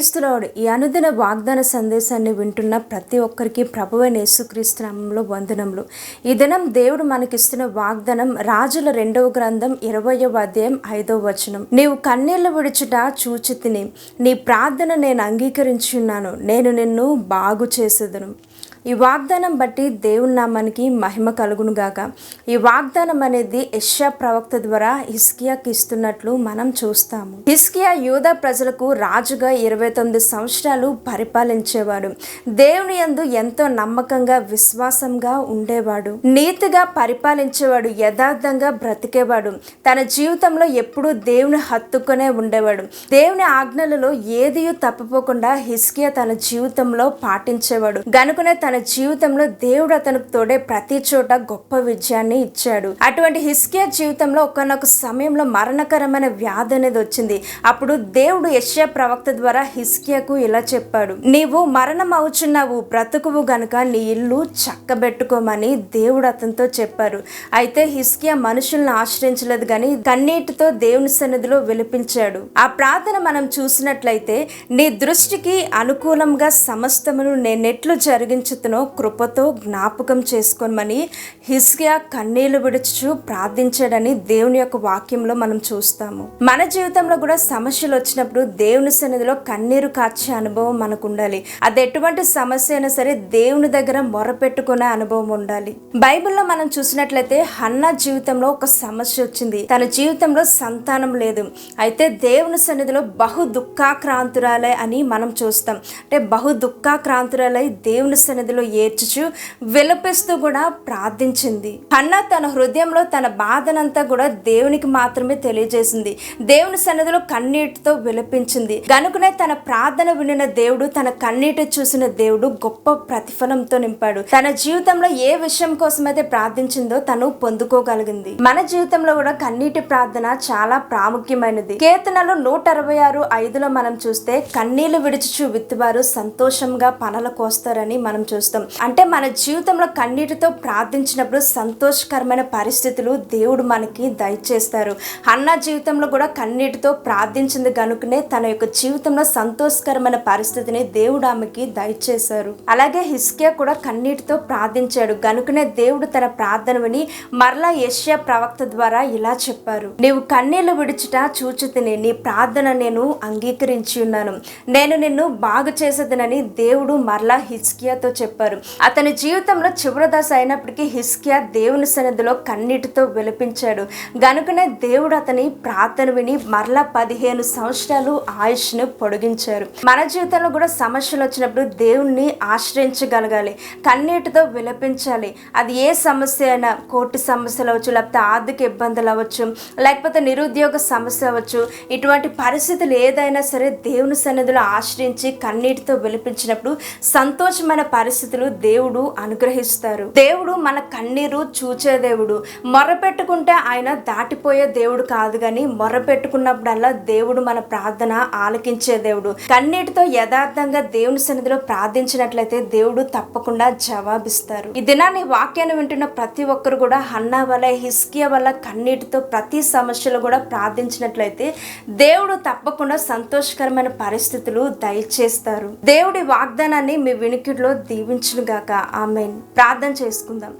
Praise the lord. ఈ అనుదిన వాగ్దాన సందేశాన్ని వింటున్న ప్రతి ఒక్కరికి ప్రభువైన యేసుక్రీస్తు నామములో వందనములు. ఈ దినం దేవుడు మనకిస్తున్న వాగ్దానం రాజుల 2వ గ్రంథం 20వ అధ్యాయం 5వ వచనం. నీవు కన్నీళ్లు విడుచుట చూచితిని, నీ ప్రార్థన నేను అంగీకరించున్నాను, నేను నిన్ను బాగు చేసేదను. ఈ వాగ్దానం బట్టి దేవుని నామానికి మహిమ కలుగును గాక. ఈ వాగ్దానం అనేది యెషయా ప్రవక్త ద్వారా హిజ్కియాకి ఇస్తున్నట్లు మనం చూస్తాము. హిజ్కియా యూదా ప్రజలకు రాజుగా 29 సంవత్సరాలు పరిపాలించేవాడు. దేవుని యందు ఎంతో నమ్మకంగా విశ్వాసంగా ఉండేవాడు, నీతిగా పరిపాలించేవాడు, యథార్థంగా బ్రతికేవాడు. తన జీవితంలో ఎప్పుడూ దేవుని హత్తుకునే ఉండేవాడు. దేవుని ఆజ్ఞలలో ఏది తప్పిపోకుండా హిజ్కియా తన జీవితంలో పాటించేవాడు. గనుకనే తన జీవితంలో దేవుడు అతనికి తోడే ప్రతి చోట గొప్ప విజయాన్ని ఇచ్చాడు. అటువంటి హిజ్కియా జీవితంలో ఒకనొక సమయంలో మరణకరమైన వ్యాధి అనేది వచ్చింది. అప్పుడు దేవుడు యెషయా ప్రవక్త ద్వారా హిజ్కియాకు ఇలా చెప్పాడు, నీవు మరణం అవుచున్నావు, బ్రతుకువు గనుక నీ ఇల్లు చక్కబెట్టుకోమని దేవుడు అతనితో చెప్పారు. అయితే హిజ్కియా మనుషులను ఆశ్రయించలేదు కానీ కన్నీటితో దేవుని సన్నిధిలో విలపించాడు. ఆ ప్రార్థన మనం చూసినట్లయితే, నీ దృష్టికి అనుకూలంగా సమస్తమును నేనెట్లు జరిగించు కృపతో జ్ఞాపకం చేసుకోమని హిజ్కియా కన్నీళ్లు విడుచు ప్రార్థించాడని దేవుని యొక్క వాక్యంలో మనం చూస్తాము. మన జీవితంలో కూడా సమస్యలు వచ్చినప్పుడు దేవుని సన్నిధిలో కన్నీరు కార్చే అనుభవం మనకు ఉండాలి. అది ఎటువంటి సమస్య అయినా సరే దేవుని దగ్గర మొరపెట్టుకునే అనుభవం ఉండాలి. బైబిల్లో మనం చూసినట్లయితే హన్నా జీవితంలో ఒక సమస్య వచ్చింది. తన జీవితంలో సంతానం లేదు. అయితే దేవుని సన్నిధిలో బహు దుఃఖాక్రాంతురాలే అని మనం చూస్తాం. అంటే బహు దుఃఖాక్రాంతురాలై దేవుని సన్నిధిలో ఏడ్చుచు విలపిస్తూ కూడా ప్రార్థించింది. హన్నా తన హృదయంలో తన బాధనంతా కూడా దేవునికి మాత్రమే తెలియజేసింది. దేవుని సన్నిధిలో కన్నీటితో విలపించింది. గనుకనే తన ప్రార్థన వినిన దేవుడు, తన కన్నీటి చూసిన దేవుడు గొప్ప ప్రతిఫలంతో నింపాడు. తన జీవితంలో ఏ విషయం కోసమైతే ప్రార్థించిందో తను పొందుకోగలిగింది. మన జీవితంలో కూడా కన్నీటి ప్రార్థన చాలా ప్రాముఖ్యమైనది. కీర్తనలు 166:5లో మనం చూస్తే, కన్నీళ్లు విడిచుచు విత్తువారు సంతోషంగా పనల కోస్తారని మనం చూస్తాం. అంటే మన జీవితంలో కన్నీటితో ప్రార్థించినప్పుడు సంతోషకరమైన పరిస్థితులు దేవుడు మనకి దయచేస్తారు. హన్నా జీవితంలో కూడా కన్నీటితో ప్రార్థించింది కనుకనే తన యొక్క జీవితంలో సంతోషకరమైన పరిస్థితిని దేవుడు ఆమెకి దయచేశారు. అలాగే హిజ్కియా కూడా కన్నీటితో ప్రార్థించాడు. గనుకనే దేవుడు తన ప్రార్థన విని మరలా యెషయా ప్రవక్త ద్వారా ఇలా చెప్పారు, నీవు కన్నీళ్లు విడుచుట చూచితిని, నీ ప్రార్థన నేను అంగీకరించి ఉన్నాను, నేను నిన్ను బాగు చేసేదనని దేవుడు మరలా హిజ్కియాతో చెప్పారు. అతని జీవితంలో చివరి దశ అయినప్పటికీ హిజ్కియా దేవుని సన్నిధిలో కన్నీటితో విలపించాడు. గనుకనే దేవుడు అతని ప్రార్థన విని మరలా 15 సంవత్సరాలు ఆయుష్ను పొడిగించారు. మన జీవితంలో కూడా సమస్యలు వచ్చినప్పుడు దేవుణ్ణి ఆశ్రయించగలగాలి, కన్నీటితో విలపించాలి. అది ఏ సమస్య అయినా, కోర్టు సమస్యలు అవ్వచ్చు, లేకపోతే ఆర్థిక ఇబ్బందులు అవ్వచ్చు, లేకపోతే నిరుద్యోగ సమస్య అవ్వచ్చు. ఇటువంటి పరిస్థితులు ఏదైనా సరే దేవుని సన్నిధిలో ఆశ్రయించి కన్నీటితో విలపించినప్పుడు సంతోషమైన పరిస్థితులు దేవుడు అనుగ్రహిస్తారు. దేవుడు మన కన్నీరు చూచే దేవుడు. మొరపెట్టుకుంటే ఆయన దాటిపోయే దేవుడు కాదు, కానీ మొరపెట్టుకున్నప్పుడల్లా దేవుడు మన ప్రార్థన ఆలకించే దేవుడు. కన్నీటితో యథార్థంగా దేవుని సన్నిధిలో ప్రార్థించినట్లయితే దేవుడు తప్పకుండా జవాబిస్తారు. ఈ దినాన్ని వాక్యాన్ని వింటున్న ప్రతి ఒక్కరు కూడా హన్నా వల్ల, హిజ్కియా వల్ల కన్నీటితో ప్రతి సమస్యలు కూడా ప్రార్థించినట్లయితే దేవుడు తప్పకుండా సంతోషకరమైన పరిస్థితులు దయచేస్తారు. దేవుడి వాగ్దానాన్ని మీ వినికిడిలో దీవించును గాక. ఆమేన్. ప్రార్థన చేసుకుందాం.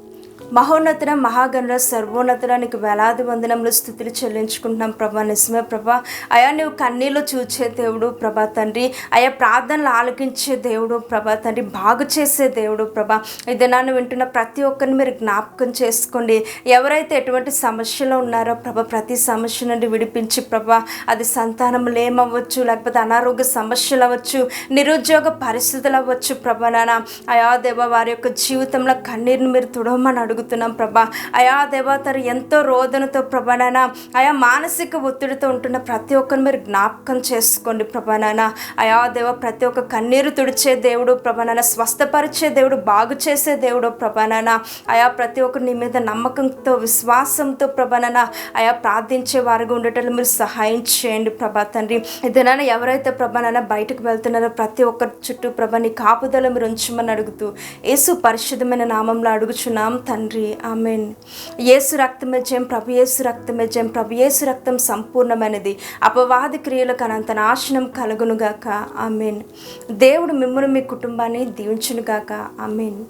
మహోన్నతుడ, మహాగణుడ, సర్వోన్నతుడానికి వేలాది వందనములు, స్తుతులు చెల్లించుకుంటున్నాం ప్రభా. నిజమే ప్రభా, అయా నువ్వు కన్నీళ్ళు చూచే దేవుడు ప్రభా తండ్రి, అయా ప్రార్థనలు ఆలకించే దేవుడు ప్రభా తండ్రి, బాగు చేసే దేవుడు ప్రభా. ఈ దినాన్ని వింటున్న ప్రతి ఒక్కరిని మీరు జ్ఞాపకం చేసుకోండి. ఎవరైతే ఎటువంటి సమస్యలో ఉన్నారో ప్రభా, ప్రతి సమస్య నుండి విడిపించి ప్రభా, అది సంతానం లేమవ్వచ్చు, లేకపోతే అనారోగ్య సమస్యలు అవ్వచ్చు, నిరుద్యోగ పరిస్థితులు అవ్వచ్చు ప్రభా నాన్న. అయా దేవ, వారి యొక్క జీవితంలో కన్నీరుని మీరు తుడవమని అడుగుతున్నాం ప్రభా. అయా దేవా, తను ఎంతో రోదనతో ప్రభా నాన్న, అయా మానసిక ఒత్తిడితో ఉంటున్న ప్రతి ఒక్కరిని మీరు జ్ఞాపకం చేసుకోండి ప్రభా నాన్న. అయా దేవ, ప్రతి ఒక్క కన్నీరు తుడిచే దేవుడు ప్రభా నాన్న, స్వస్థపరిచే దేవుడు, బాగు చేసే దేవుడు ప్రభా నాన్న. అయా ప్రతి ఒక్కరు నీ మీద నమ్మకంతో, విశ్వాసంతో ప్రభా నాన్న, అయా ప్రార్థించే వారిగా ఉండేటట్లు మీరు సహాయం చేయండి ప్రభా తండ్రి. ఇదేనా ఎవరైతే ప్రభా నాన్న బయటకు వెళ్తున్నారో ప్రతి ఒక్కరి చుట్టూ ప్రభా నీ కాపుదల మీరు ఉంచమని అడుగుతూ యేసు పరిశుద్ధమైన నామంలో అడుగుచున్నాం తండ్రి. తండ్రి. ఆమెన్. యేసు రక్తమే జయం, ప్రభు యేసు రక్తమే జయం, ప్రభు యేసు రక్తం సంపూర్ణమైనది, అపవాది క్రియలకు అనంత నాశనం కలుగునుగాక. ఆమెన్. దేవుడు మిమ్మల్ని మీ కుటుంబాన్ని దీవించునుగాక. ఆమెన్.